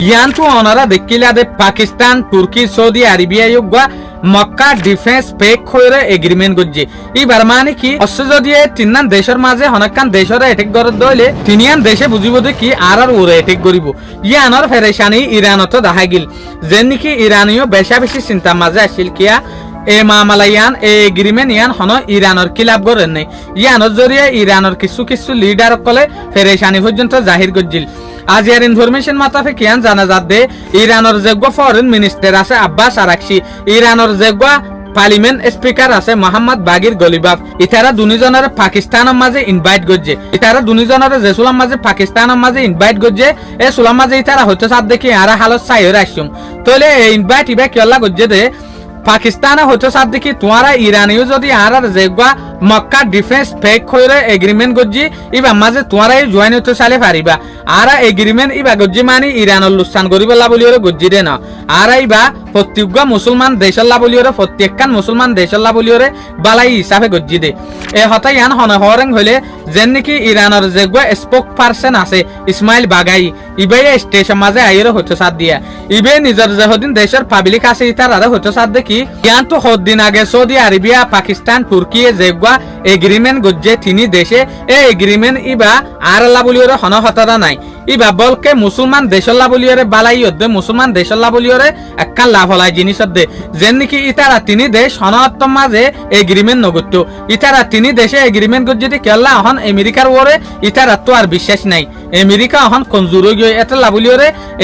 ইয়ানটু অনারা দেখিলা দে পাকিস্তান তুর্কি Saudi Arabia Yoga Mecca defence পেক হইরে এগ্রিমেন্ট গজ্জি ইবার মানে কি অস্ত্র যদি তিনান দেশের মাঝে হনকান দেশের এটেক গরদ দইলে তিনিয়ান দেশে বুঝিব যে কি আর ওরে এটেক করিব ইয়ানর ফেরেশানি ইরানত দেখা গিল যেন নাকি ইরানীয় বেশা বেশি চিন্তা মাঝে আসিল কিয়া এ মামালায়ান এ এগ্রিমেন্ট ইয়ান হন ইরানের খিলাফ করেন নাই ইয়ানোর জরিয়ে ইরানের কিছু কিছু লিডার কলে ফেরেশানি পর্যন্ত জাহির গজ্জিল আজ এর ইনফরমেশন মাতাফে কিয়ান জানা যাতে ইরানের যোগ্য ফরেন মিনিস্টার আছে আব্বাস আরাকশি ইরানের যোগ্য পার্লিমেন্ট স্পিকার আছে মোহাম্মদ বাগির গলিবাফ ইতারা দুজনের পাকিস্তানের মাঝে ইনভাইট করছে ইতারা দুজনের যে সুলাম মাঝে পাকিস্তানের মাঝে ইনভাইট করছে এ সুলাম মাঝে ইতারা হয়তো সাথ দেখি আর হালত চাইরে আসুম তাহলে ইনভাইট ইবা কেলা করছে দে পাকিস্তানে হয়তো সাথ দেখি তোমারা ইরানিও যদি আর যেগুয়া মক্কা ডিফেন্স পেক হইরে এগ্রিমেন্ট করছি ইবা মাঝে তোমারা জয়েন হতে চালে পারিবা আর এগ্রিমেন্ট ইবা গজ্জি মানে ইরানের লুসান করিবলা বলি গজ্জি দে না আর ইবা প্রত্যেক মুসলমান দেশল্লা বলি প্রত্যেকখান মুসলমান দেশল্লা বলি বালাই হিসাবে গজ্জি দে এ হতাই ইয়ান হরেং হইলে যেন নাকি ইরানের যেগুয়া স্পোক পার্সন আছে ইসমাইল বাগাই ইবাই স্টেশন মাঝে আইরে হইতো সাথ দিয়া ইবে নিজের যেদিন দেশের পাবলিক আছে ইতার আর হইতো সাথ দেখি ইয়ান তো সদিন আগে সৌদি আরবিয়া পাকিস্তান তুর্কি যেগুয়া এগ্রিমেন্ট গজ্জে তিনি দেশে এ এগ্রিমেন্ট ইবা আর আল্লাহ বলি হন হতাদা নাই ইবা বলকে মুসলমান দেশল্লা বলি বালাই দে মুসলমান দেশল্লা বলি একখান লাভ হলাই জিনিস দে যেন নাকি ইতারা তিনি দেশ হনত্তম মাঝে এগ্রিমেন্ট নগত্য ইতারা তিনি দেশে এগ্রিমেন্ট গজ্জে কেল্লা হন আমেরিকার ওরে ইতারা তো আর বিশ্বাস নাই আমেরিকা হন কঞ্জুর গিয়ে এটা লাভলি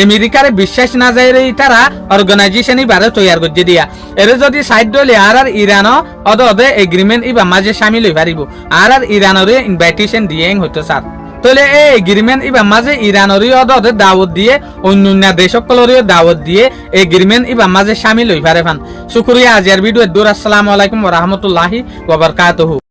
আমেরিকার বিশ্বাস না যায় রে ইতারা অর্গানাইজেশন বারে তৈয়ার গজ্জে দিয়া এর যদি সাইড দলে আর ইরান অদে এগ্রিমেন্ট ইবা মাঝে সামিল হই পারিব আর ইরানরে ইনভাইটেশন দিয়ে হইতো স্যার তাহলে এই এগ্রিমেন্ট ইবা মাঝে ইরানরে অদে দাওয়াত দিয়ে অন্যান্য দেশকলরে দাওয়াত দিয়ে এগ্রিমেন্ট ইবা মাঝে সামিল হই পারে ফান শুকরিয়া আজিয়ার ভিডিও দূর আসসালামু আলাইকুম ওয়া রাহমাতুল্লাহি ওয়া বারাকাতুহু।